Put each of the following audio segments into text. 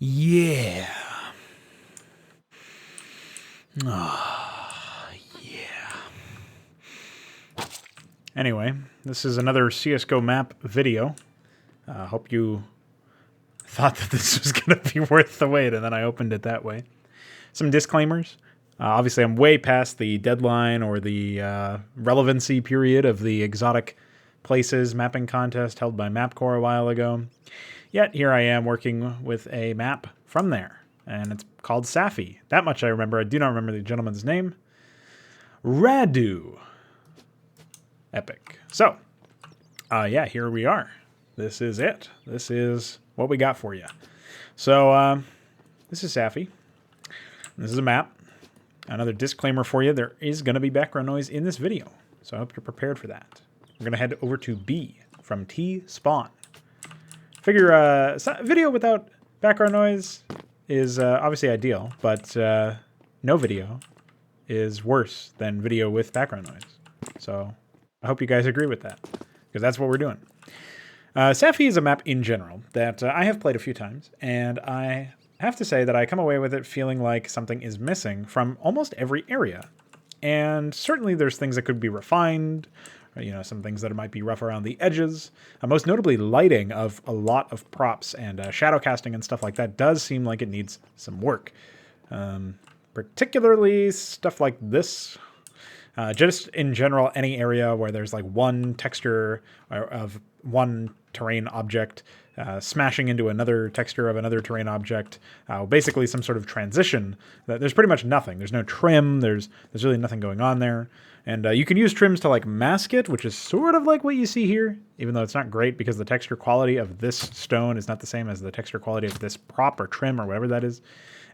Yeah. Oh, yeah. Anyway, this is another CSGO map video. Hope you thought that this was going to be worth the wait, and then I opened it that way. Some disclaimers. Obviously, I'm way past the deadline or the relevancy period of the exotic places mapping contest held by MapCore a while ago. Yet, here I am working with a map from there, and it's called Safi. That much I remember. I do not remember the gentleman's name. Radu. Epic. So, yeah, here we are. This is it. This is what we got for you. So, this is Safi. This is a map. Another disclaimer for you. There is going to be background noise in this video, so I hope you're prepared for that. We're going to head over to B from T spawn. Figure a video without background noise is obviously ideal, but no video is worse than video with background noise. So I hope you guys agree with that, because that's what we're doing. Safi is a map in general that I have played a few times, and I have to say that I come away with it feeling like something is missing from almost every area. And certainly there's things that could be refined, you know, some things that might be rough around the edges. Most notably, lighting of a lot of props and shadow casting and stuff like that does seem like it needs some work. Particularly stuff like this. Just in general, any area where there's like one texture of one terrain object smashing into another texture of another terrain object, basically some sort of transition. There's pretty much nothing. There's no trim. There's really nothing going on there. And you can use trims to like mask it, which is sort of like what you see here, even though it's not great because the texture quality of this stone is not the same as the texture quality of this prop or trim or whatever that is.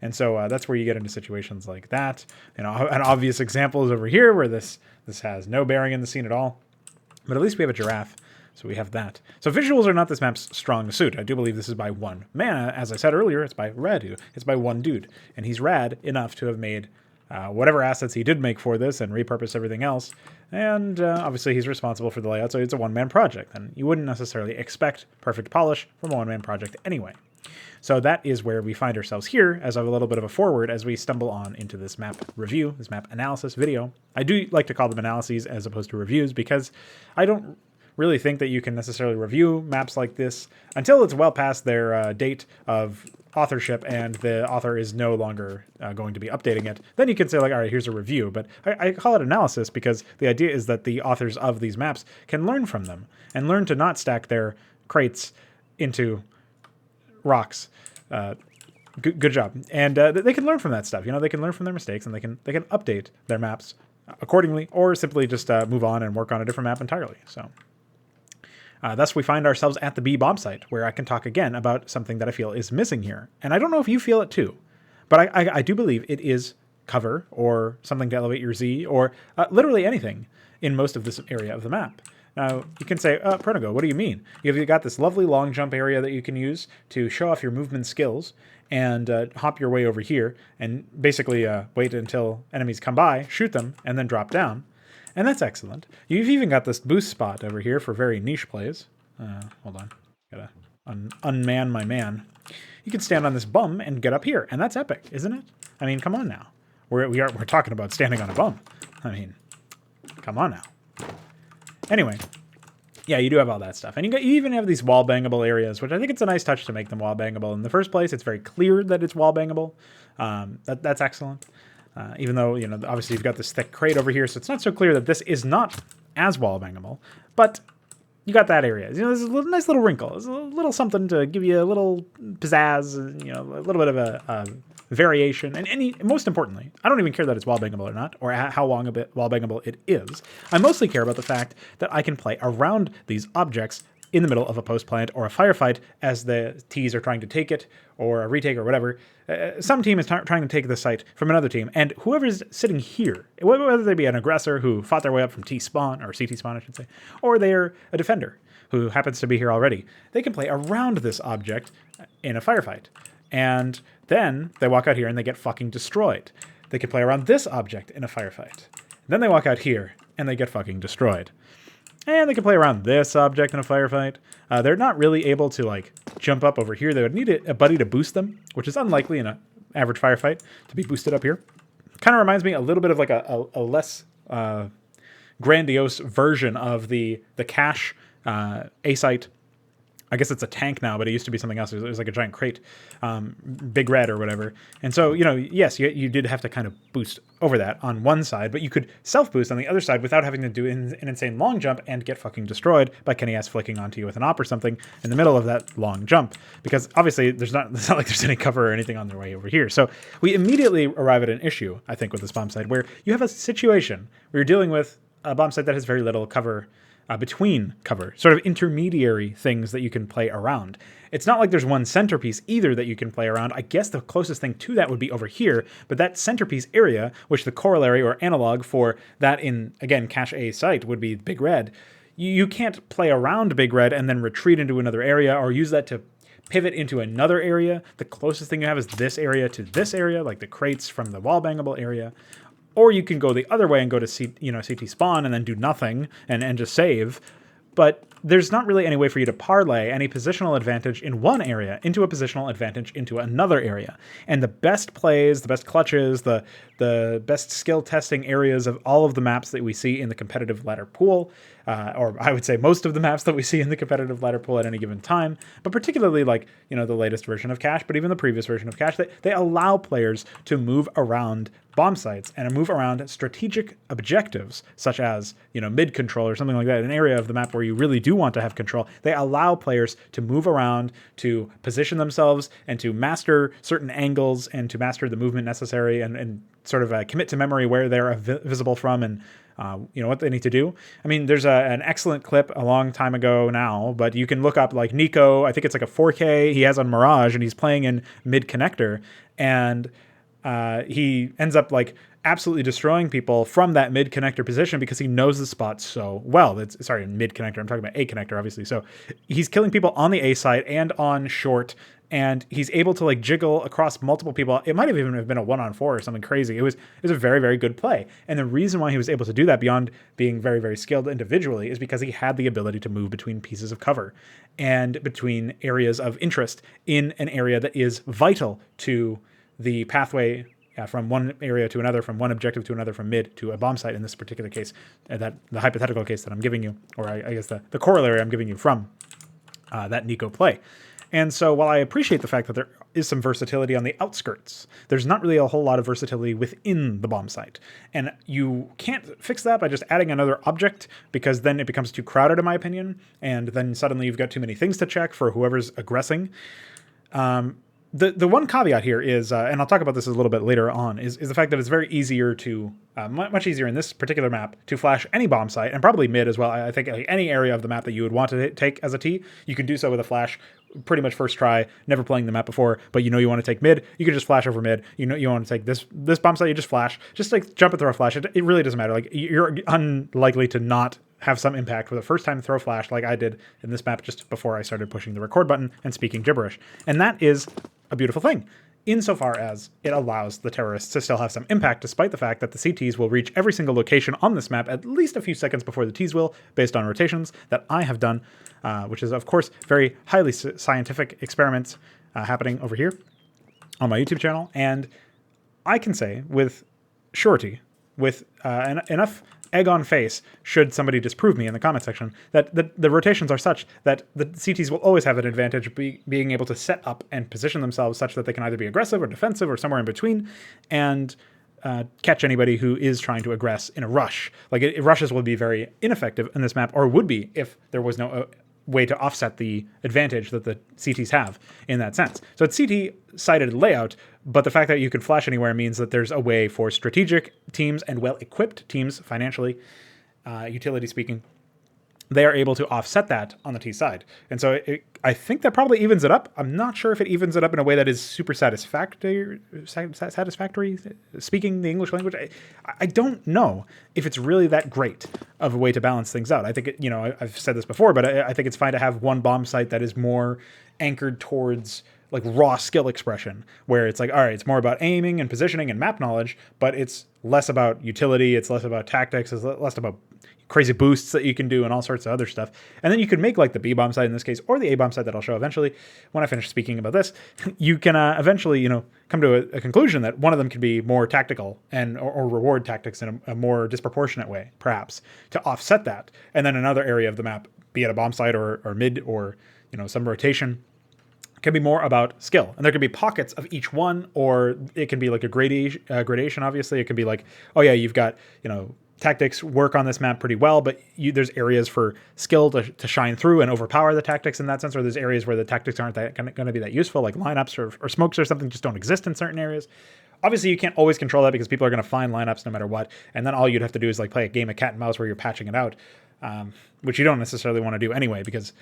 And so that's where you get into situations like that. You know, an obvious example is over here where this has no bearing in the scene at all. But at least we have a giraffe, so we have that. So visuals are not this map's strong suit. I do believe this is by one man. As I said earlier, it's by Radu. It's by one dude. And he's rad enough to have made whatever assets he did make for this and repurpose everything else. And obviously he's responsible for the layout, so it's a one-man project. And you wouldn't necessarily expect perfect polish from a one-man project anyway. So that is where we find ourselves here as a little bit of a forward as we stumble on into this map review, this map analysis video. I do like to call them analyses as opposed to reviews because I don't really think that you can necessarily review maps like this until it's well past their date of authorship and the author is no longer going to be updating it. Then you can say like, all right, here's a review. But I call it analysis because the idea is that the authors of these maps can learn from them and learn to not stack their crates into rocks. Good job. And they can learn from that stuff. You know, they can learn from their mistakes and they can update their maps accordingly, or simply just move on and work on a different map entirely. So thus we find ourselves at the B bomb site, where I can talk again about something that I feel is missing here. And I don't know if you feel it too, but I do believe it is cover or something to elevate your Z or literally anything in most of this area of the map. Now, you can say, Pernigo, what do you mean? You've got this lovely long jump area that you can use to show off your movement skills and hop your way over here and basically wait until enemies come by, shoot them, and then drop down. And that's excellent. You've even got this boost spot over here for very niche plays. Hold on. Gotta unman my man. You can stand on this bum and get up here, and that's epic, isn't it? I mean, come on now. We're talking about standing on a bum. I mean, come on now. Anyway, yeah, you do have all that stuff. And you even have these wall bangable areas, which I think it's a nice touch to make them wall bangable. In the first place, it's very clear that it's wall bangable. That's excellent. Even though, you know, obviously you've got this thick crate over here, so it's not so clear that this is not as wall bangable. But you got that area. You know, there's a nice little wrinkle. There's a little something to give you a little pizzazz, you know, a little bit of a variation. And most importantly, I don't even care that it's wall bangable or not, or how long a bit wall bangable it is. I mostly care about the fact that I can play around these objects in the middle of a post plant or a firefight as the T's are trying to take it, or a retake or whatever. Some team is trying to take the site from another team, and whoever's sitting here, whether they be an aggressor who fought their way up from T spawn, or CT spawn I should say, or they're a defender who happens to be here already, they can play around this object in a firefight. And then they walk out here and they get fucking destroyed. They can play around this object in a firefight. Then they walk out here and they get fucking destroyed. And they can play around this object in a firefight. They're not really able to like jump up over here. They would need a buddy to boost them, which is unlikely in an average firefight to be boosted up here. Kind of reminds me a little bit of like a less grandiose version of the cache A-site. I guess it's a tank now, but it used to be something else. It was like a giant crate, Big Red or whatever. And so, yes, you did have to kind of boost over that on one side, but you could self-boost on the other side without having to do an insane long jump and get fucking destroyed by Kenny S flicking onto you with an op or something in the middle of that long jump. Because obviously, it's not like there's any cover or anything on their way over here. So we immediately arrive at an issue, I think, with this bomb site, where you have a situation where you're dealing with a bomb site that has very little cover between cover, sort of intermediary things that you can play around. It's not like there's one centerpiece either that you can play around. I guess the closest thing to that would be over here, but that centerpiece area, which the corollary or analog for that in, again, cache A site would be Big Red. You can't play around Big Red and then retreat into another area or use that to pivot into another area. The closest thing you have is this area to this area, like the crates from the wall bangable area. Or you can go the other way and go to CT spawn and then do nothing and just save. But there's not really any way for you to parlay any positional advantage in one area into a positional advantage into another area. And the best plays, the best clutches, the best skill testing areas of all of the maps that we see in the competitive ladder pool, or I would say most of the maps that we see in the competitive ladder pool at any given time, but particularly like, the latest version of Cache, but even the previous version of Cache, they allow players to move around bomb sites and move around strategic objectives, such as, mid control or something like that, an area of the map where you really do want to have control. They allow players to move around, to position themselves, and to master certain angles, and to master the movement necessary, and sort of commit to memory where they're visible from, and what they need to do. I mean, there's an excellent clip a long time ago now, but you can look up like Nico, I think it's like a 4K he has on Mirage, and he's playing in mid connector, and he ends up like absolutely destroying people from that mid connector position because he knows the spot so well. Mid connector. I'm talking about A connector, obviously. So he's killing people on the A side and on short, and he's able to like jiggle across multiple people. It might have even been a 1-on-4 or something crazy. It was a very, very good play. And the reason why he was able to do that beyond being very, very skilled individually is because he had the ability to move between pieces of cover and between areas of interest in an area that is vital to the pathway from one area to another, from one objective to another, from mid to a bomb site in this particular case, the hypothetical case that I'm giving you, or I guess the corollary I'm giving you from that Nico play. And so while I appreciate the fact that there is some versatility on the outskirts, there's not really a whole lot of versatility within the bomb site. And you can't fix that by just adding another object, because then it becomes too crowded, in my opinion, and then suddenly you've got too many things to check for whoever's aggressing. The one caveat here is, and I'll talk about this a little bit later on, is the fact that it's very easier to, much easier in this particular map to flash any bomb site, and probably mid as well. I think any area of the map that you would want to take as a T, you can do so with a flash pretty much first try, never playing the map before, but you want to take mid, you can just flash over mid. You want to take this bomb site, you just flash. Just like jump and throw a flash. It really doesn't matter. Like, you're unlikely to not have some impact for the first time throw flash like I did in this map just before I started pushing the record button and speaking gibberish. And that is a beautiful thing, insofar as it allows the terrorists to still have some impact, despite the fact that the CTs will reach every single location on this map at least a few seconds before the Ts will, based on rotations that I have done, which is, of course, very highly scientific experiments happening over here on my YouTube channel. And I can say with surety, with enough egg on face, should somebody disprove me in the comment section, that the rotations are such that the CTs will always have an advantage being able to set up and position themselves such that they can either be aggressive or defensive or somewhere in between, and catch anybody who is trying to aggress in a rush. Like, rushes will be very ineffective in this map, or would be if there was no way to offset the advantage that the CTs have in that sense. So it's CT-sided layout, but the fact that you can flash anywhere means that there's a way for strategic teams and well-equipped teams, financially, utility speaking, they are able to offset that on the T side. And so I think that probably evens it up. I'm not sure if it evens it up in a way that is super satisfactory, speaking the English language. I don't know if it's really that great of a way to balance things out. I think, I've said this before, but I think it's fine to have one bomb site that is more anchored towards like raw skill expression, where it's like, all right, it's more about aiming and positioning and map knowledge, but it's less about utility. It's less about tactics. It's less about crazy boosts that you can do and all sorts of other stuff. And then you could make like the B bomb site in this case, or the A bomb site that I'll show eventually when I finish speaking about this. You can eventually, come to a conclusion that one of them can be more tactical and or reward tactics in a more disproportionate way, perhaps, to offset that. And then another area of the map, be it a bomb site or mid or some rotation, can be more about skill. And there can be pockets of each one, or it can be like a gradation. Obviously, it can be like, oh yeah, you've got tactics work on this map pretty well, but there's areas for skill to shine through and overpower the tactics in that sense, or there's areas where the tactics aren't going to be that useful, like lineups or smokes or something just don't exist in certain areas. Obviously, you can't always control that because people are going to find lineups no matter what, and then all you'd have to do is like play a game of cat and mouse where you're patching it out, which you don't necessarily want to do anyway, because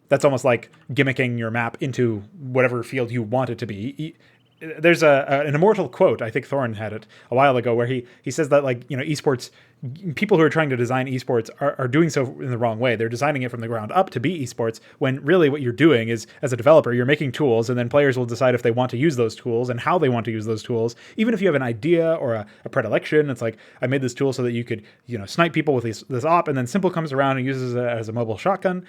that's almost like gimmicking your map into whatever field you want it to be. There's an immortal quote, I think Thorin had it a while ago, where he says that esports, people who are trying to design esports are doing so in the wrong way. They're designing it from the ground up to be esports, when really what you're doing is, as a developer, you're making tools, and then players will decide if they want to use those tools and how they want to use those tools. Even if you have an idea or a predilection, it's like, I made this tool so that you could snipe people with this op, and then Simple comes around and uses it as a mobile shotgun.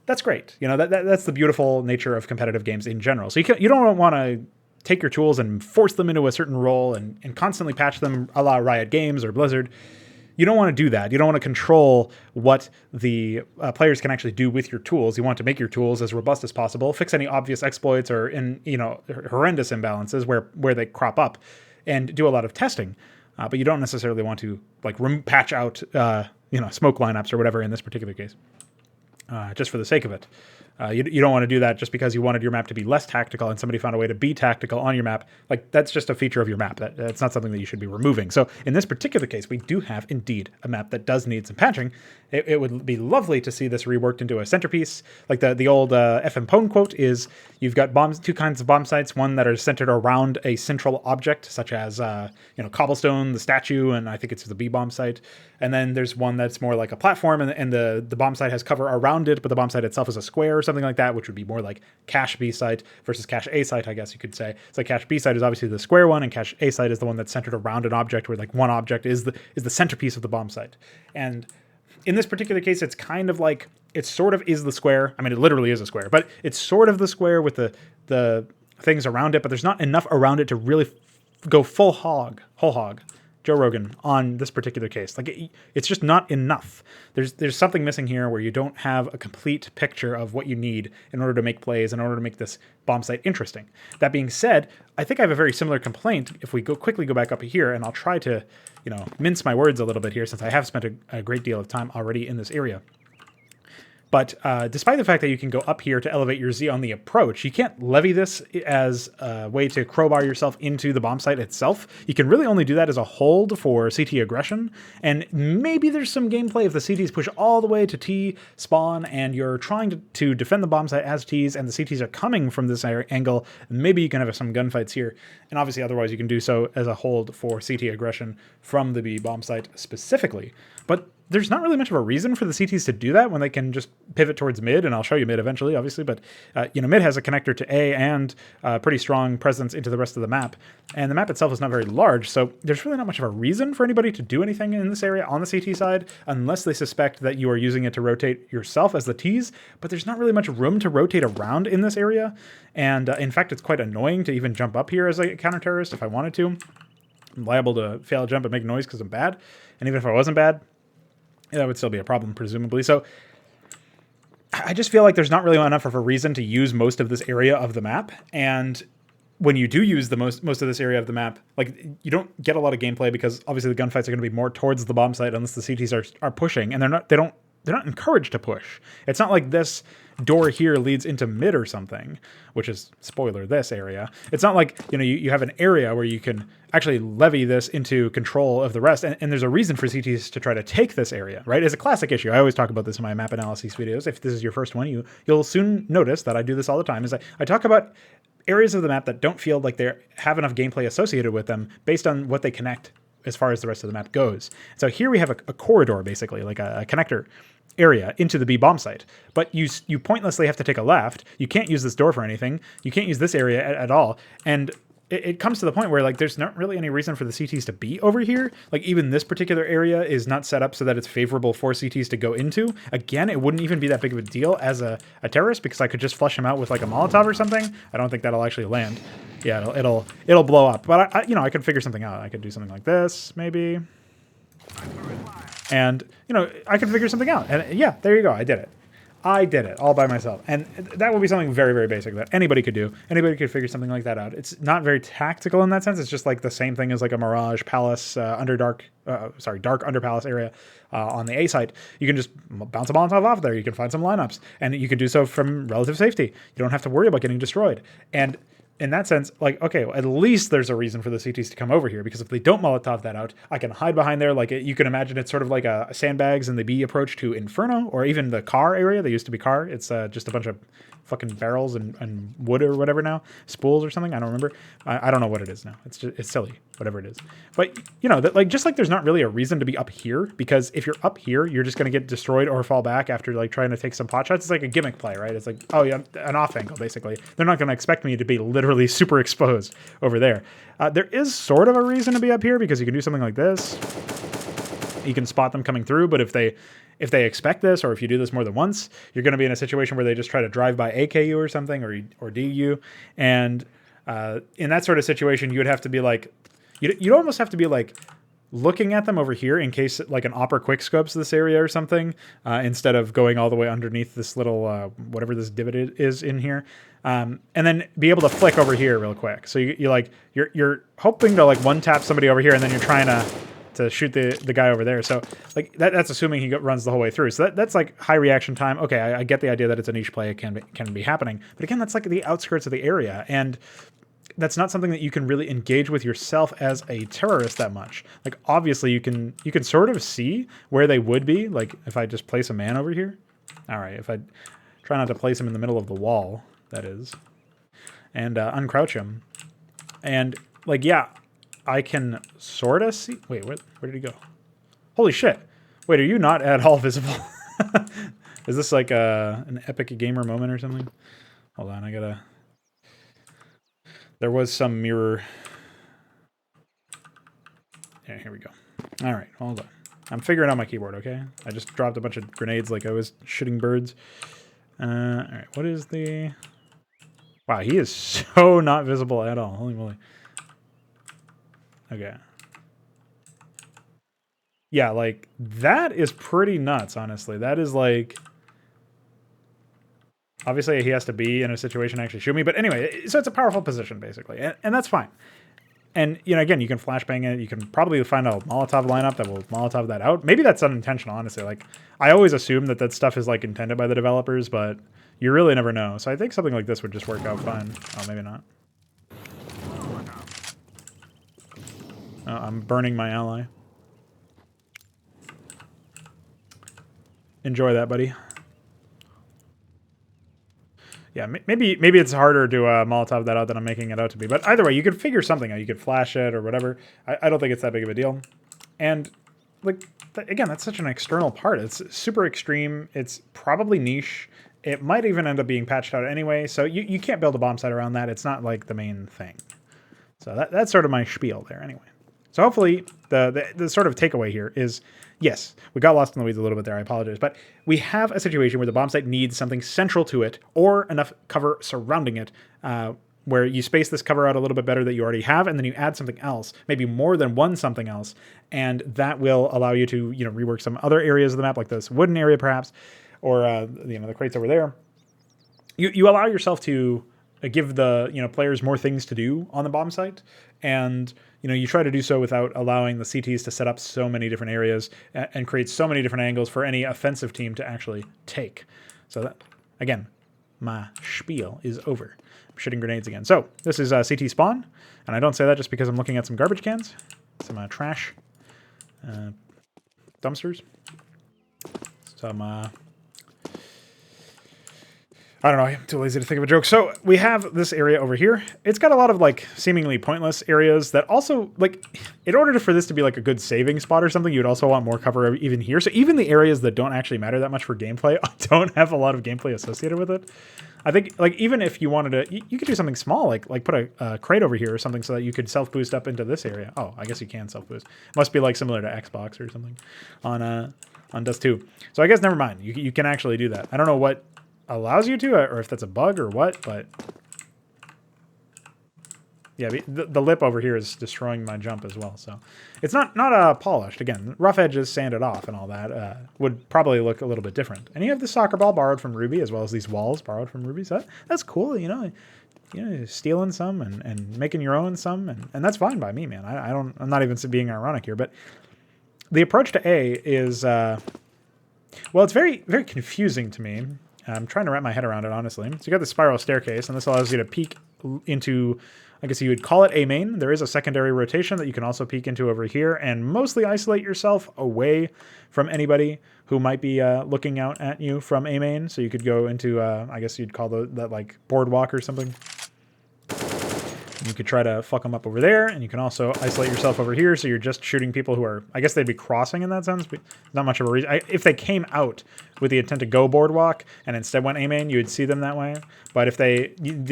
That's great. That's the beautiful nature of competitive games in general. So you don't want to take your tools and force them into a certain role and constantly patch them a la Riot Games or Blizzard. You don't want to do that. You don't want to control what the players can actually do with your tools. You want to make your tools as robust as possible, fix any obvious exploits or horrendous imbalances where they crop up, and do a lot of testing. But you don't necessarily want to patch out smoke lineups or whatever in this particular case, just for the sake of it. You don't want to do that just because you wanted your map to be less tactical and somebody found a way to be tactical on your map. That's just a feature of your map. That's not something that you should be removing. So in this particular case, we do have indeed a map that does need some patching. It would be lovely to see this reworked into a centerpiece. Like the old FM Pone quote is, you've got two kinds of bomb sites, one that are centered around a central object, such as cobblestone, the statue, and I think it's the B bomb site. And then there's one that's more like a platform, and the bomb site has cover around it, but the bomb site itself is a square or something like that, which would be more like cache B site versus cache A site, I guess you could say. So cache B site is obviously the square one, and cache A site is the one that's centered around an object, where one object is the centerpiece of the bomb site. And in this particular case, it's kind of like, it sort of is the square. I mean, it literally is a square, but it's sort of the square with the things around it, but there's not enough around it to really go whole hog, Joe Rogan, on this particular case. It's just not enough. There's something missing here where you don't have a complete picture of what you need in order to make plays, in order to make this bomb site interesting. That being said, I think I have a very similar complaint. If we quickly go back up here, and I'll try to, mince my words a little bit here, since I have spent a great deal of time already in this area. But despite the fact that you can go up here to elevate your Z on the approach, you can't levy this as a way to crowbar yourself into the bomb site itself. You can really only do that as a hold for CT aggression. And maybe there's some gameplay if the CTs push all the way to T spawn and you're trying to defend the bomb site as Ts and the CTs are coming from this angle. Maybe you can have some gunfights here. And obviously otherwise you can do so as a hold for CT aggression from the B bomb site specifically. But there's not really much of a reason for the CTs to do that when they can just pivot towards mid, and I'll show you mid eventually, obviously, but mid has a connector to A and pretty strong presence into the rest of the map, and the map itself is not very large, so there's really not much of a reason for anybody to do anything in this area on the CT side, unless they suspect that you are using it to rotate yourself as the Ts, but there's not really much room to rotate around in this area, and in fact, it's quite annoying to even jump up here as a counter-terrorist if I wanted to. I'm liable to fail a jump and make noise because I'm bad, and even if I wasn't bad, that would still be a problem, presumably. So I just feel like there's not really enough of a reason to use most of this area of the map. And when you do use the most of this area of the map, you don't get a lot of gameplay because obviously the gunfights are going to be more towards the bomb site unless the CTs are pushing, and they're not encouraged to push. It's not like this door here leads into mid or something, which is, spoiler, this area. It's not like, you have an area where you can actually levy this into control of the rest, and there's a reason for CTs to try to take this area, right? It's a classic issue. I always talk about this in my map analysis videos. If this is your first one, you'll soon notice that I do this all the time, is I talk about areas of the map that don't feel like they have enough gameplay associated with them based on what they connect as far as the rest of the map goes. So here we have a corridor, basically, like a connector area into the B bomb site, but you pointlessly have to take a left. You can't use this door for anything. You can't use this area at all. And it comes to the point where like there's not really any reason for the CTs to be over here. Like even this particular area is not set up so that it's favorable for CTs to go into. Again, it wouldn't even be that big of a deal as a terrorist because I could just flush him out with like a Molotov or something. I don't think that'll actually land. Yeah, it'll blow up. But I you know, I could figure something out. I could do something like this maybe. And you know, I could figure something out. And yeah, there you go. I did it. I did it all by myself. And that would be something very, very basic that anybody could do. Anybody could figure something like that out. It's not very tactical in that sense. It's just like the same thing as like a Mirage Palace, dark Under Palace area on the A site. You can just bounce a Molotov off there. You can find some lineups. And you can do so from relative safety. You don't have to worry about getting destroyed. And in that sense, like, okay, well, at least there's a reason for the CTs to come over here, because if they don't Molotov that out, I can hide behind there. Like, you can imagine it's sort of like a sandbags in the B approach to Inferno, or even the car area. They used to be car. It's just a bunch of fucking barrels and wood or whatever now. Spools or something. I don't remember. I don't know what it is now. It's silly, whatever it is. But, you know, that, like, just like there's not really a reason to be up here, because if you're up here, you're just going to get destroyed or fall back after, like, trying to take some pot shots. It's like a gimmick play, right? It's like, oh, yeah, an off angle, basically. They're not going to expect me to be literally super exposed over there. There is sort of a reason to be up here, because you can do something like this. You can spot them coming through, but if they expect this, or if you do this more than once, you're going to be in a situation where they just try to drive by AKU or something, or DU. And in that sort of situation, you would have to be like, you'd almost have to be like looking at them over here in case like an opera quick scopes this area or something, instead of going all the way underneath this little, whatever this divot is in here. And then be able to flick over here real quick. So you're hoping to like one tap somebody over here, and then you're trying to shoot the guy over there. So like that's assuming he runs the whole way through. So that's like high reaction time. Okay, I get the idea that it's a niche play. It can be happening. But again, that's like the outskirts of the area. And that's not something that you can really engage with yourself as a terrorist that much. Like obviously you can sort of see where they would be. Like if I just place a man over here. All right, if I try not to place him in the middle of the wall, that is, and uncrouch him. And like, yeah, I can sort of see. Wait, where did he go? Holy shit. Wait, are you not at all visible? Is this like an epic gamer moment or something? Hold on, I gotta... There was some mirror. Yeah, here we go. All right, hold on. I'm figuring out my keyboard, okay? I just dropped a bunch of grenades like I was shooting birds. All right, what is the... Wow, he is so not visible at all. Holy moly. Okay. Yeah, like, that is pretty nuts, honestly. That is, like... Obviously, he has to be in a situation to actually shoot me. But anyway, so it's a powerful position, basically. And that's fine. And, you know, again, you can flashbang it. You can probably find a Molotov lineup that will Molotov that out. Maybe that's unintentional, honestly. Like, I always assume that stuff is, like, intended by the developers, but you really never know. So I think something like this would just work out fine. Oh, maybe not. Oh, I'm burning my ally. Enjoy that, buddy. Yeah, maybe it's harder to Molotov that out than I'm making it out to be. But either way, you could figure something out. You could flash it or whatever. I don't think it's that big of a deal. And, like, again, that's such an external part. It's super extreme. It's probably niche. It might even end up being patched out anyway. So you can't build a bomb site around that. It's not, like, the main thing. So that's sort of my spiel there anyway. So hopefully the sort of takeaway here is, yes, we got lost in the weeds a little bit there. I apologize. But we have a situation where the bomb site needs something central to it or enough cover surrounding it where you space this cover out a little bit better that you already have, and then you add something else, maybe more than one something else, and that will allow you to, you know, rework some other areas of the map, like this wooden area perhaps, or you know, the crates over there. You allow yourself to give the, you know, players more things to do on the bomb site, and you know, you try to do so without allowing the CTs to set up so many different areas and create so many different angles for any offensive team to actually take. So that, again, my spiel is over. I'm shooting grenades again. So this is CT spawn, and I don't say that just because I'm looking at some garbage cans, some trash dumpsters, some I don't know, I'm too lazy to think of a joke. So we have this area over here. It's got a lot of like seemingly pointless areas that also, like, in order for this to be like a good saving spot or something, you'd also want more cover even here. So even the areas that don't actually matter that much for gameplay don't have a lot of gameplay associated with it. I think like even if you wanted to, you could do something small, like put a crate over here or something so that you could self boost up into this area. Oh, I guess you can self boost. Must be like similar to Xbox or something on Dust 2. So I guess never mind. You can actually do that. I don't know what allows you to, or if that's a bug or what, but yeah, the lip over here is destroying my jump as well. So it's not polished. Again, rough edges sanded off and all that would probably look a little bit different. And you have the soccer ball borrowed from Ruby, as well as these walls borrowed from Ruby. So that's cool. You know, stealing some and making your own some, and that's fine by me, man. I'm not even being ironic here, but the approach to A is well, it's very, very confusing to me. I'm trying to wrap my head around it, honestly. So you got the spiral staircase, and this allows you to peek into, I guess you would call it A main. There is a secondary rotation that you can also peek into over here and mostly isolate yourself away from anybody who might be looking out at you from A main. So you could go into, I guess you'd call that like boardwalk or something. You could try to fuck them up over there, and you can also isolate yourself over here, so you're just shooting people who are, I guess they'd be crossing in that sense, but not much of a reason. If they came out with the intent to go boardwalk and instead went A main, you would see them that way. But if they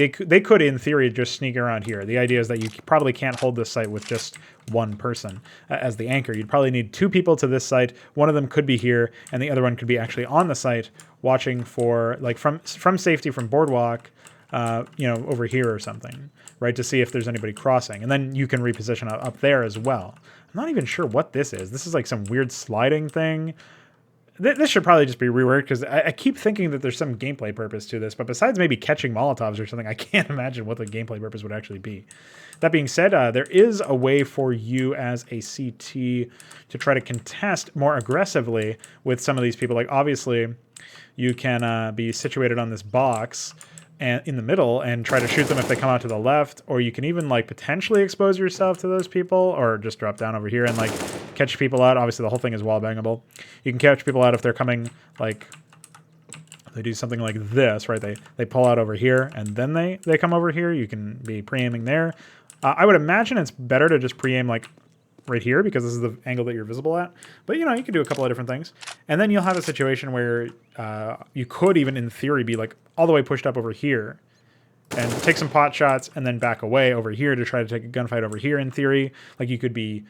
could, in theory, just sneak around here. The idea is that you probably can't hold this site with just one person as the anchor. You'd probably need two people to this site. One of them could be here, and the other one could be actually on the site watching for, like, from safety from boardwalk, you know, over here or something, right, to see if there's anybody crossing. And then you can reposition up there as well. I'm not even sure what this is. This is like some weird sliding thing. This should probably just be reworked, because I keep thinking that there's some gameplay purpose to this, but besides maybe catching Molotovs or something, I can't imagine what the gameplay purpose would actually be. That being said, there is a way for you as a CT to try to contest more aggressively with some of these people. Like, obviously, you can be situated on this box and in the middle and try to shoot them if they come out to the left, or you can even like potentially expose yourself to those people, or just drop down over here and like catch people out. Obviously the whole thing is wall bangable. You can catch people out if they're coming, like they do something like this, right? They pull out over here and then they come over here. You can be pre-aiming there. I would imagine it's better to just pre-aim like right here, because this is the angle that you're visible at. But, you know, you can do a couple of different things. And then you'll have a situation where you could even, in theory, be like all the way pushed up over here and take some pot shots and then back away over here to try to take a gunfight over here, in theory. Like, you could be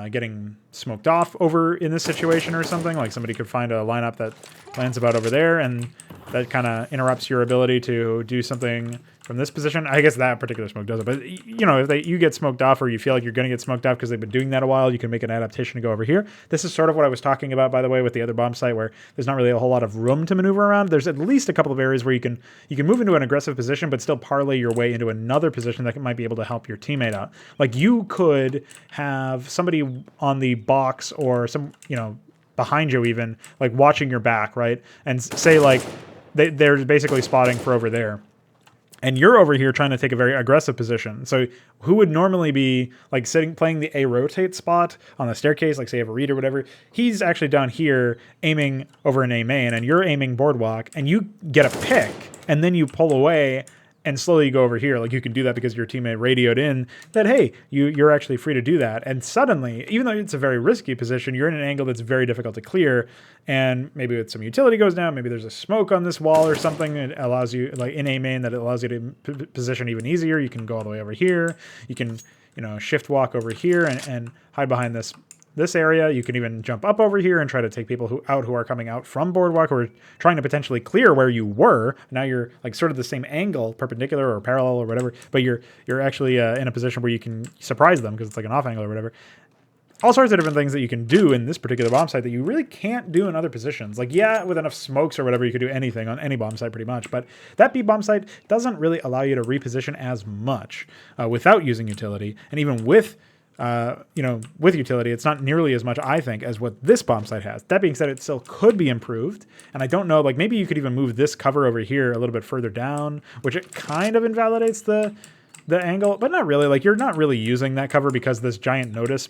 getting smoked off over in this situation or something. Like, somebody could find a lineup that lands about over there, and that kind of interrupts your ability to do something from this position. I guess that particular smoke does it, but you know, if you get smoked off, or you feel like you're going to get smoked off because they've been doing that a while, you can make an adaptation to go over here. This is sort of what I was talking about, by the way, with the other bomb site, where there's not really a whole lot of room to maneuver around. There's at least a couple of areas where you can move into an aggressive position, but still parlay your way into another position that might be able to help your teammate out. Like, you could have somebody on the box, or some, you know, behind you even, like watching your back, right? And say like they're basically spotting for over there, and you're over here trying to take a very aggressive position. So who would normally be like playing the A rotate spot on the staircase, like say you have a read or whatever, he's actually down here aiming over an A main, and you're aiming boardwalk, and you get a pick, and then you pull away and slowly go over here. Like, you can do that because your teammate radioed in that, hey, you're actually free to do that. And suddenly, even though it's a very risky position, you're in an angle that's very difficult to clear. And maybe with some utility goes down, maybe there's a smoke on this wall or something that allows you, like in A main, that it allows you to position even easier. You can go all the way over here. You can, you know, shift walk over here and hide behind this area. You can even jump up over here and try to take people who are coming out from boardwalk, or trying to potentially clear where you were. Now you're like sort of the same angle, perpendicular or parallel or whatever, but you're actually in a position where you can surprise them because it's like an off angle or whatever. All sorts of different things that you can do in this particular bomb site that you really can't do in other positions. Like, yeah, with enough smokes or whatever, you could do anything on any bomb site pretty much, but that B bomb site doesn't really allow you to reposition as much without using utility. And even with with utility, it's not nearly as much, I think, as what this bomb site has. That being said, it still could be improved, and I don't know, like, maybe you could even move this cover over here a little bit further down, which it kind of invalidates the angle, but not really. Like, you're not really using that cover because this giant notice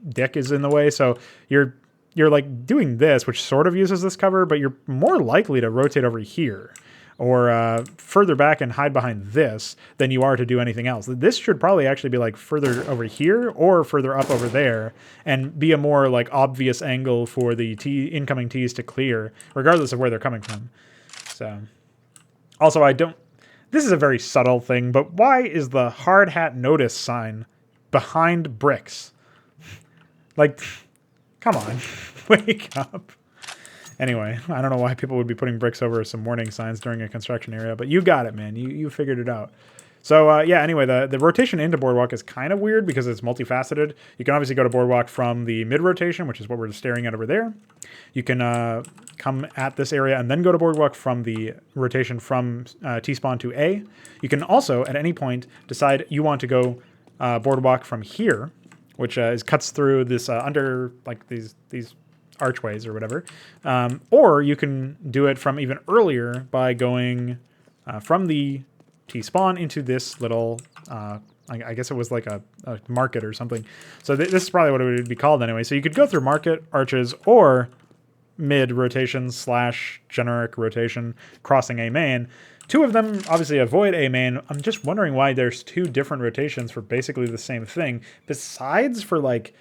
dick is in the way, so you're like doing this, which sort of uses this cover, but you're more likely to rotate over here or further back and hide behind this than you are to do anything else. This should probably actually be like further over here or further up over there, and be a more like obvious angle for the incoming T's to clear, regardless of where they're coming from. So, also, I don't This is a very subtle thing, but why is the hard hat notice sign behind bricks? Like, come on, wake up. Anyway, I don't know why people would be putting bricks over some warning signs during a construction area, but you got it, man. You figured it out. So yeah, anyway, the rotation into Boardwalk is kind of weird because it's multifaceted. You can obviously go to Boardwalk from the mid-rotation, which is what we're staring at over there. You can come at this area and then go to Boardwalk from the rotation from T-spawn to A. You can also, at any point, decide you want to go Boardwalk from here, which cuts through this under, like, these archways or whatever. Or you can do it from even earlier by going from the T-spawn into this little, I guess it was like a market or something. So this is probably what it would be called anyway. So you could go through market, arches, or mid-rotation / generic rotation, crossing A main. Two of them obviously avoid A main. I'm just wondering why there's two different rotations for basically the same thing, besides for like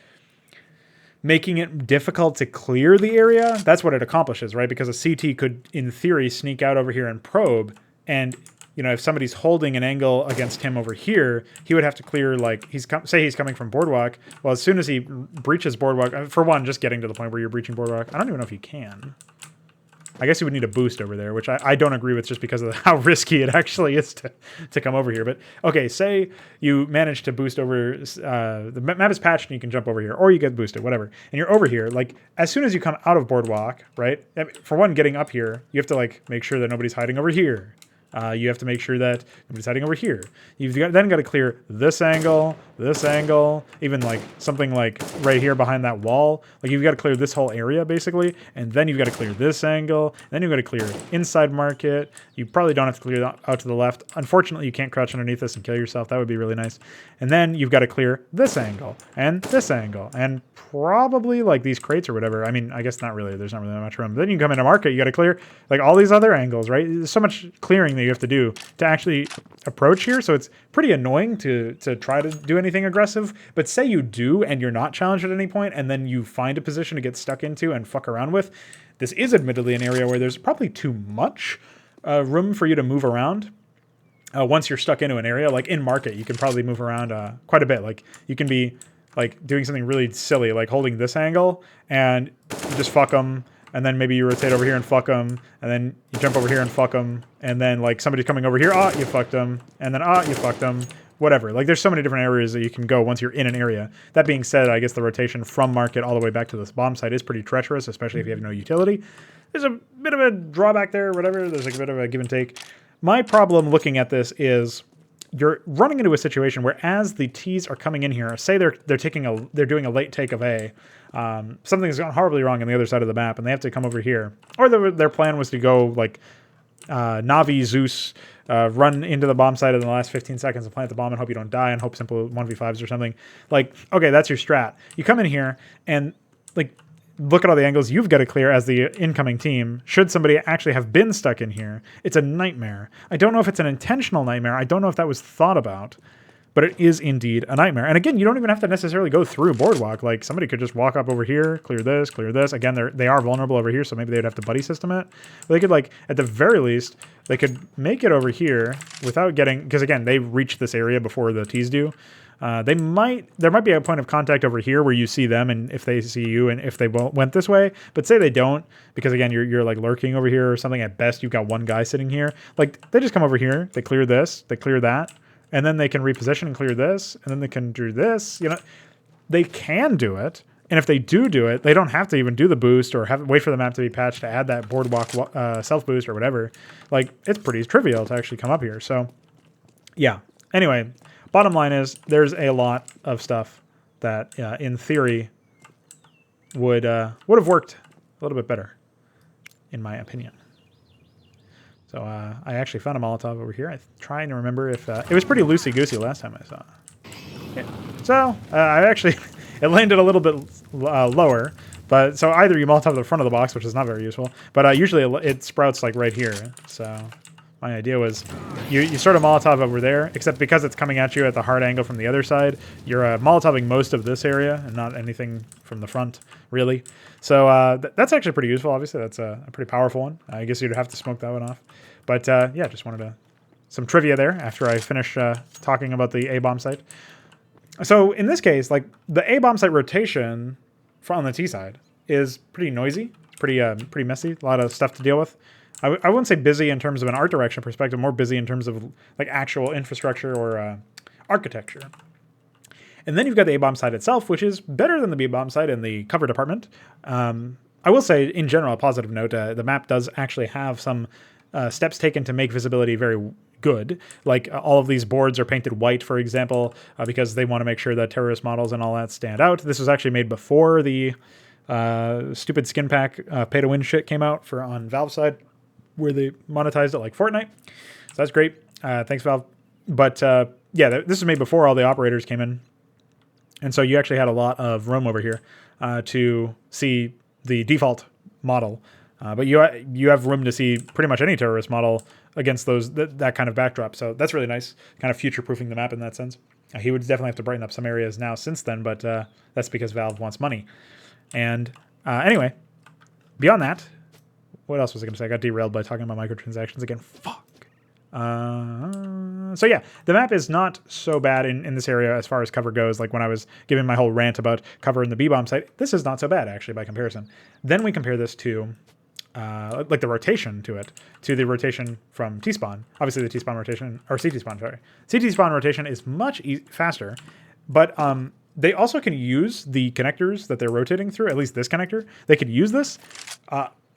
making it difficult to clear the area. That's what it accomplishes, right? Because a CT could, in theory, sneak out over here and probe, and you know, if somebody's holding an angle against him over here, he would have to clear, like, say he's coming from Boardwalk. Well, as soon as he breaches Boardwalk, for one, just getting to the point where you're breaching Boardwalk, I don't even know if you can. I guess you would need a boost over there, which I don't agree with just because of how risky it actually is to come over here. But, okay, say you manage to boost over, the map is patched and you can jump over here, or you get boosted, whatever. And you're over here, like, as soon as you come out of Boardwalk, right, for one, getting up here, you have to, like, make sure that nobody's hiding over here. You have to make sure that nobody's hiding over here. Then got to clear this angle, even like something like right here behind that wall. Like you've got to clear this whole area basically, and then you've got to clear this angle, and then you've got to clear inside market. You probably don't have to clear out to the left. Unfortunately, you can't crouch underneath this and kill yourself. That would be really nice. And then you've got to clear this angle, and probably like these crates or whatever. I mean, I guess not really. There's not really that much room. Then you come into market, you got to clear like all these other angles, right? There's so much clearing that you have to do to actually approach here. So it's pretty annoying to try to do anything aggressive. But say you do and you're not challenged at any point, and then you find a position to get stuck into and fuck around with. This is admittedly an area where there's probably too much room for you to move around. Once you're stuck into an area, like in market, you can probably move around quite a bit. Like you can be like doing something really silly, like holding this angle and you just fuck them. And then maybe you rotate over here and fuck them. And then you jump over here and fuck them. And then like somebody's coming over here, you fucked them. And then you fucked them. Whatever. Like there's so many different areas that you can go once you're in an area. That being said, I guess the rotation from market all the way back to this bomb site is pretty treacherous, especially if you have no utility. There's a bit of a drawback there, whatever. There's like a bit of a give and take. My problem looking at this is you're running into a situation where as the T's are coming in here, say they're doing a late take of A, something's gone horribly wrong on the other side of the map, and they have to come over here. Or their plan was to go like Navi Zeus, run into the bomb site in the last 15 seconds and plant the bomb and hope you don't die and hope simple 1v5s or something. Like, okay, that's your strat. You come in here and like look at all the angles you've got to clear as the incoming team. Should somebody actually have been stuck in here, it's a nightmare. I don't know if it's an intentional nightmare. I don't know if that was thought about, but it is indeed a nightmare. And again, you don't even have to necessarily go through Boardwalk. Like somebody could just walk up over here, clear this. Again, they are vulnerable over here, so maybe they'd have to buddy system it. But they could, like, at the very least, they could make it over here without getting, because again, they reach this area before the T's do. There might be a point of contact over here where you see them, and if they see you, and if they went this way. But say they don't, because again you're like lurking over here or something. At best, you've got one guy sitting here. Like they just come over here, they clear this, they clear that, and then they can reposition and clear this, and then they can do this. You know, they can do it, and if they do it, they don't have to even do the boost or wait for the map to be patched to add that Boardwalk self boost or whatever. Like it's pretty trivial to actually come up here. So yeah. Anyway. Bottom line is, there's a lot of stuff that, in theory, would have worked a little bit better, in my opinion. So I actually found a Molotov over here. I'm trying to remember if it was pretty loosey-goosey last time I saw it. Yeah. So I actually it landed a little bit lower, but so either you Molotov the front of the box, which is not very useful, but usually it sprouts like right here. So my idea was you sort of Molotov over there, except because it's coming at you at the hard angle from the other side, you're Molotoving most of this area and not anything from the front, really. So that's actually pretty useful. Obviously, that's a pretty powerful one. I guess you'd have to smoke that one off. But yeah, just wanted to some trivia there after I finish talking about the A-bomb site. So in this case, like the A-bomb site rotation on the T side is pretty noisy, pretty messy, a lot of stuff to deal with. I wouldn't say busy in terms of an art direction perspective, more busy in terms of like actual infrastructure or architecture. And then you've got the A-bomb site itself, which is better than the B-bomb site in the cover department. I will say, in general, a positive note, the map does actually have some steps taken to make visibility very good. Like all of these boards are painted white, for example, because they want to make sure that terrorist models and all that stand out. This was actually made before the stupid skin pack pay-to-win shit came out on Valve side, where they monetized it like Fortnite. So that's great. Thanks, Valve. But yeah, this was made before all the operators came in. And so you actually had a lot of room over here to see the default model. But you have room to see pretty much any terrorist model against that kind of backdrop. So that's really nice, kind of future-proofing the map in that sense. He would definitely have to brighten up some areas now since then, but that's because Valve wants money. And anyway, beyond that, what else was I going to say? I got derailed by talking about microtransactions again. Fuck. So yeah, the map is not so bad in this area as far as cover goes. Like when I was giving my whole rant about cover in the B-bomb site, this is not so bad actually by comparison. Then we compare this to like the rotation to the rotation from T-spawn. Obviously the T-spawn rotation, or CT-spawn, sorry. CT-spawn rotation is much faster, but they also can use the connectors that they're rotating through, at least this connector. They could use this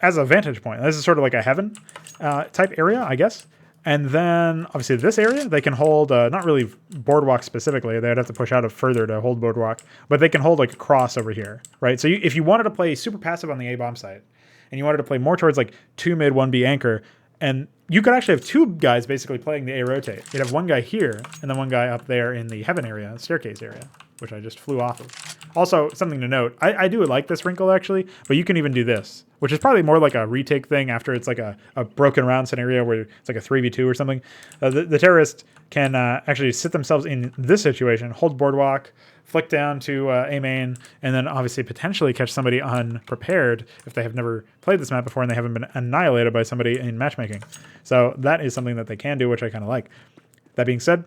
as a vantage point. This is sort of like a heaven type area, I guess. And then, obviously, this area, they can hold, not really boardwalk specifically. They'd have to push out further to hold boardwalk. But they can hold, like, a cross over here, right? So if you wanted to play super passive on the A-bomb site, and you wanted to play more towards, like, 2 mid, 1 B anchor, and you could actually have 2 guys basically playing the A-rotate. You'd have one guy here, and then one guy up there in the heaven area, staircase area, which I just flew off of. Also, something to note, I do like this wrinkle, actually, but you can even do this, which is probably more like a retake thing after it's like a broken round scenario where it's like a 3v2 or something. The terrorist can actually sit themselves in this situation, hold boardwalk, flick down to A main, and then obviously potentially catch somebody unprepared if they have never played this map before and they haven't been annihilated by somebody in matchmaking. So that is something that they can do, which I kind of like. That being said,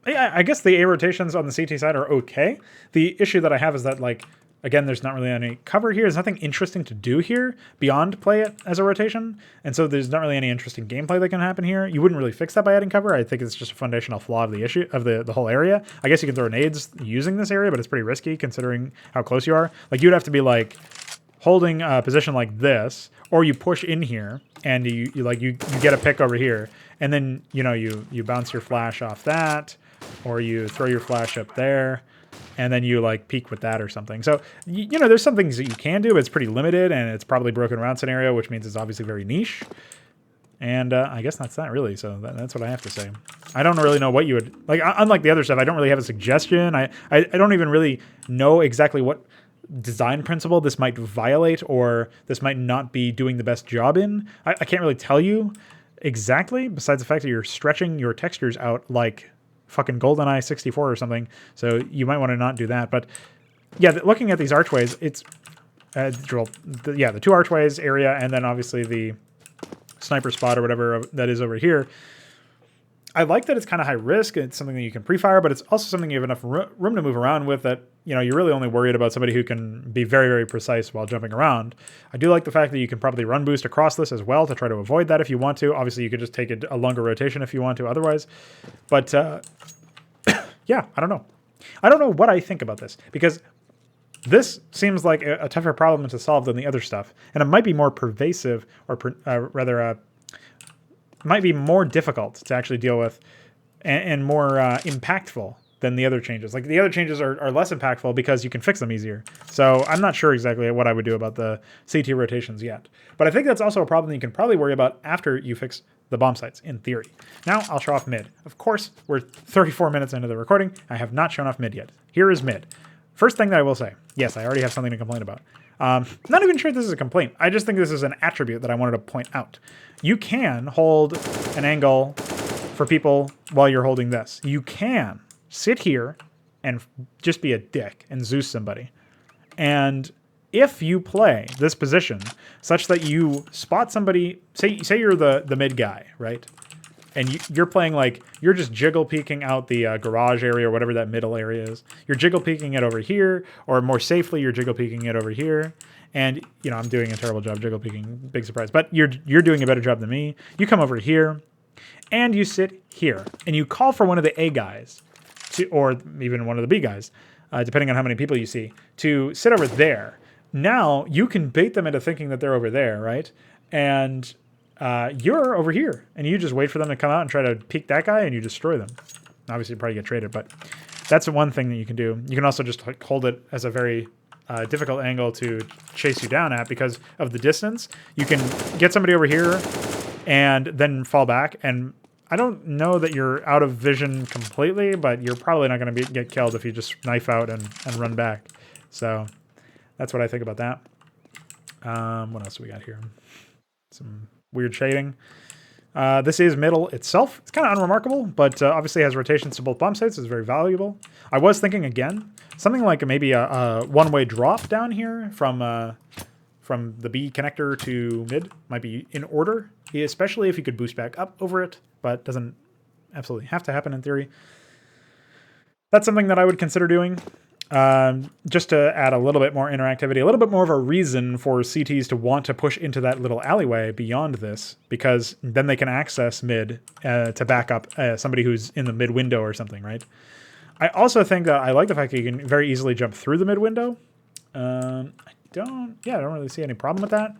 yeah, I guess the A rotations on the CT side are okay. The issue that I have is that, like, again, there's not really any cover here. There's nothing interesting to do here beyond play it as a rotation. And so there's not really any interesting gameplay that can happen here. You wouldn't really fix that by adding cover. I think it's just a foundational flaw of the issue of the whole area. I guess you can throw nades using this area, but it's pretty risky considering how close you are. Like, you'd have to be, like, holding a position like this, or you push in here and you get a pick over here. And then, you bounce your flash off that, or you throw your flash up there, and then you like peek with that or something. So, there's some things that you can do, but it's pretty limited, and it's probably broken round scenario, which means it's obviously very niche. And I guess that's that really. So that's what I have to say. I don't really know what you would like. Unlike the other stuff, I don't really have a suggestion. I don't even really know exactly what design principle this might violate, or this might not be doing the best job in. I can't really tell you exactly, besides the fact that you're stretching your textures out like fucking GoldenEye 64 or something, so you might want to not do that. But yeah, looking at these archways, it's the 2 archways area, and then obviously the sniper spot or whatever that is over here. I like that it's kind of high risk. It's something that you can pre-fire, but it's also something you have enough room to move around with that, you're really only worried about somebody who can be very, very precise while jumping around. I do like the fact that you can probably run boost across this as well to try to avoid that if you want to. Obviously, you could just take a longer rotation if you want to otherwise. But yeah, I don't know. I don't know what I think about this, because this seems like a tougher problem to solve than the other stuff. And it might be more pervasive, or might be more difficult to actually deal with and more impactful than the other changes. Like, the other changes are less impactful because you can fix them easier. So I'm not sure exactly what I would do about the CT rotations yet. But I think that's also a problem that you can probably worry about after you fix the bomb sites, in theory. Now I'll show off mid. Of course, we're 34 minutes into the recording. I have not shown off mid yet. Here is mid. First thing that I will say, yes, I already have something to complain about. Not even sure this is a complaint. I just think this is an attribute that I wanted to point out. You can hold an angle for people while you're holding this. You can sit here and just be a dick and Zeus somebody. And if you play this position such that you spot somebody, say you're the mid guy, right? And you're playing like, you're just jiggle peeking out the garage area or whatever that middle area is. You're jiggle peeking it over here, or more safely, you're jiggle peeking it over here. And, you know, I'm doing a terrible job jiggle peeking, big surprise. But you're doing a better job than me. You come over here, and you sit here. And you call for one of the A guys, or even one of the B guys, depending on how many people you see, to sit over there. Now, you can bait them into thinking that they're over there, right? And you're over here, and you just wait for them to come out and try to peek that guy, and you destroy them. Obviously, you probably get traded, but that's one thing that you can do. You can also just hold it as a very difficult angle to chase you down at because of the distance. You can get somebody over here and then fall back, and I don't know that you're out of vision completely, but you're probably not going to get killed if you just knife out and run back. So that's what I think about that. What else do we got here? Some weird shading. This is middle itself. It's kind of unremarkable, but obviously has rotations to both bomb sites. It's very valuable. I was thinking, again, something like maybe a one-way drop down here from the B connector to mid might be in order, especially if you could boost back up over it, but doesn't absolutely have to happen in theory. That's something that I would consider doing. Just to add a little bit more interactivity, a little bit more of a reason for CTs to want to push into that little alleyway beyond this, because then they can access mid to back up somebody who's in the mid window or something, right? I also think that I like the fact that you can very easily jump through the mid window. I don't really see any problem with that.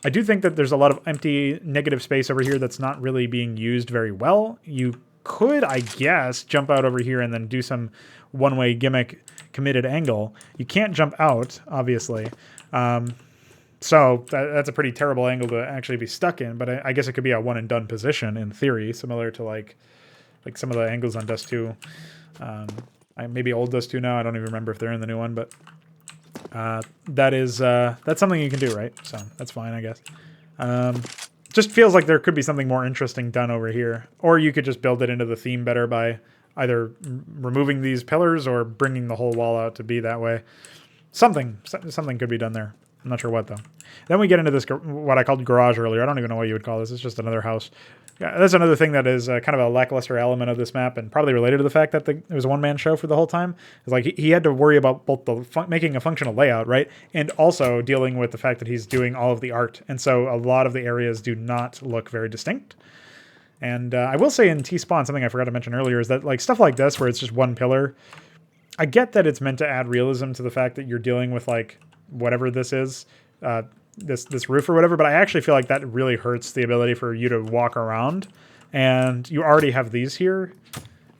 I do think that there's a lot of empty negative space over here that's not really being used very well. You could, I guess, jump out over here and then do some one-way gimmick committed angle. You can't jump out, obviously. So that's a pretty terrible angle to actually be stuck in, but I guess it could be a one-and-done position in theory, similar to like some of the angles on Dust 2. Maybe old Dust 2 now. I don't even remember if they're in the new one, but that's something you can do, right? So that's fine, I guess. Just feels like there could be something more interesting done over here. Or you could just build it into the theme better by either removing these pillars or bringing the whole wall out to be that way. Something could be done there. I'm not sure what, though. Then we get into this, what I called garage earlier. I don't even know what you would call this. It's just another house. Yeah, that's another thing that is kind of a lackluster element of this map, and probably related to the fact that it was a one-man show for the whole time. It's like he had to worry about both making a functional layout, right, and also dealing with the fact that he's doing all of the art. And so a lot of the areas do not look very distinct. And I will say in T-Spawn, something I forgot to mention earlier is that like stuff like this, where it's just one pillar, I get that it's meant to add realism to the fact that you're dealing with like whatever this is, this roof or whatever, but I actually feel like that really hurts the ability for you to walk around. And you already have these here,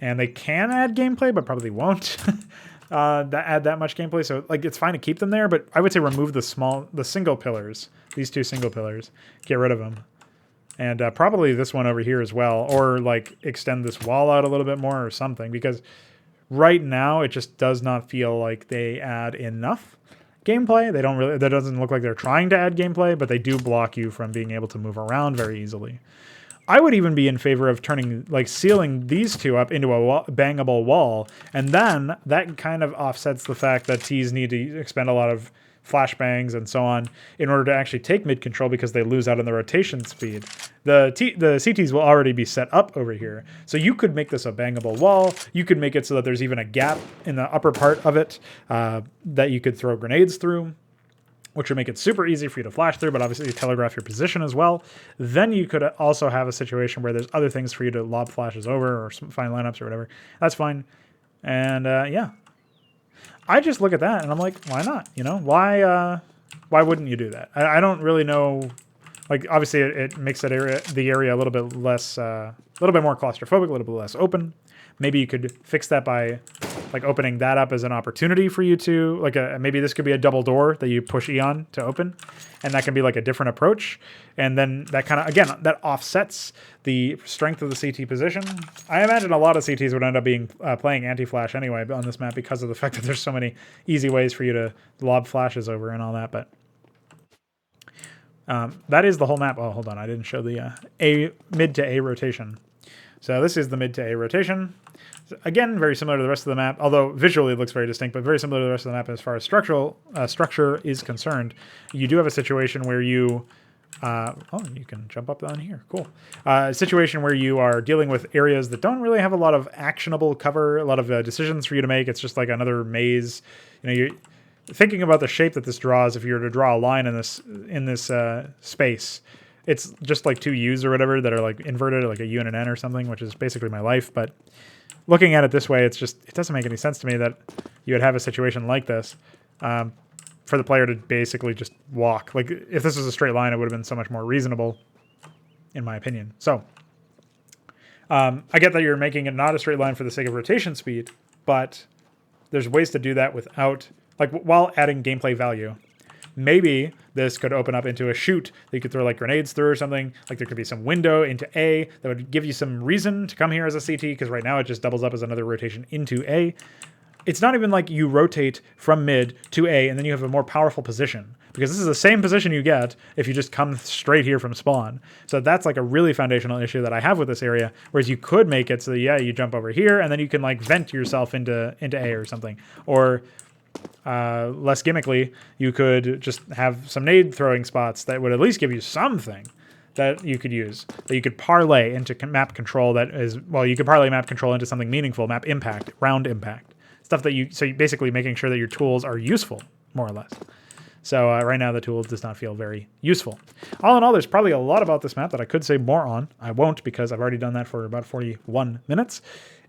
and they can add gameplay, but probably won't add that much gameplay. So like it's fine to keep them there, but I would say remove the single pillars, these two single pillars, get rid of them. And probably this one over here as well, or like extend this wall out a little bit more or something, because right now it just does not feel like they add enough gameplay. They don't really, that doesn't look like they're trying to add gameplay, but they do block you from being able to move around very easily. I would even be in favor of sealing these two up into a bangable wall, and then that kind of offsets the fact that Ts need to expend a lot of flashbangs and so on in order to actually take mid control, because they lose out on the rotation speed. The CTs will already be set up over here, so you could make this a bangable wall. You could make it so that there's even a gap in the upper part of it that you could throw grenades through, which would make it super easy for you to flash through, but obviously you telegraph your position as well. Then you could also have a situation where there's other things for you to lob flashes over or find lineups or whatever. That's fine. And yeah. I just look at that and I'm like, why not? You know, why wouldn't you do that? I don't really know. Like, obviously, it makes the area a little bit less, a little bit more claustrophobic, a little bit less open. Maybe you could fix that by like opening that up as an opportunity for you to maybe this could be a double door that you push E on to open, and that can be like a different approach. And then that kind of, again, that offsets the strength of the CT position. I imagine a lot of CTs would end up being playing anti-flash anyway on this map because of the fact that there's so many easy ways for you to lob flashes over and all that. But that is the whole map. Oh, hold on, I didn't show the mid to A rotation. So this is the mid to A rotation. Again, very similar to the rest of the map, although visually it looks very distinct, but very similar to the rest of the map as far as structure is concerned. You do have a situation where you... oh, you can jump up on here. Cool. A situation where you are dealing with areas that don't really have a lot of actionable cover, a lot of decisions for you to make. It's just like another maze. You know, you're thinking about the shape that this draws. If you were to draw a line in this space, it's just like two U's or whatever that are like inverted, like a U and an N or something, which is basically my life. But looking at it this way, it doesn't make any sense to me that you would have a situation like this. For the player to basically just walk. Like, if this was a straight line, it would have been so much more reasonable, in my opinion. So, I get that you're making it not a straight line for the sake of rotation speed, but there's ways to do that without, like, while adding gameplay value. Maybe this could open up into a chute that you could throw, like, grenades through or something. Like, there could be some window into A that would give you some reason to come here as a CT, because right now it just doubles up as another rotation into A. It's not even like you rotate from mid to A and then you have a more powerful position, because this is the same position you get if you just come straight here from spawn. So that's like a really foundational issue that I have with this area, whereas you could make it so that, yeah, you jump over here and then you can like vent yourself into A or something. Or less gimmickly, you could just have some nade throwing spots that would at least give you something that you could use, that you could parlay into map control that is, well, you could parlay map control into something meaningful, map impact, round impact. Stuff that so you're basically making sure that your tools are useful, more or less. So right now the tool does not feel very useful. All in all, there's probably a lot about this map that I could say more on. I won't, because I've already done that for about 41 minutes.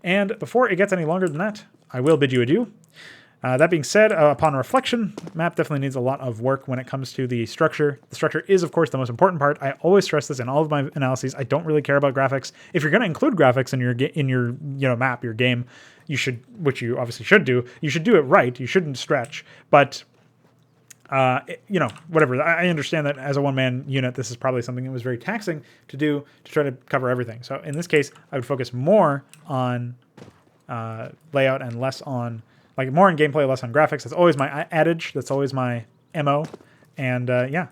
And before it gets any longer than that, I will bid you adieu. That being said, upon reflection, the map definitely needs a lot of work when it comes to the structure. The structure is, of course, the most important part. I always stress this in all of my analyses. I don't really care about graphics. If you're going to include graphics in your map, your game, you should, which you obviously should do. You should do it right. You shouldn't stretch. But whatever. I understand that as a one-man unit, this is probably something that was very taxing to do to try to cover everything. So in this case, I would focus more on layout and less on. Like, more on gameplay, less on graphics. That's always my adage. That's always my MO. And, yeah.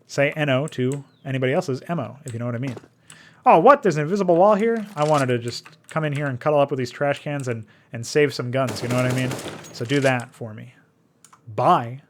Say NO to anybody else's MO, if you know what I mean. Oh, what? There's an invisible wall here? I wanted to just come in here and cuddle up with these trash cans and save some guns, you know what I mean? So do that for me. Bye.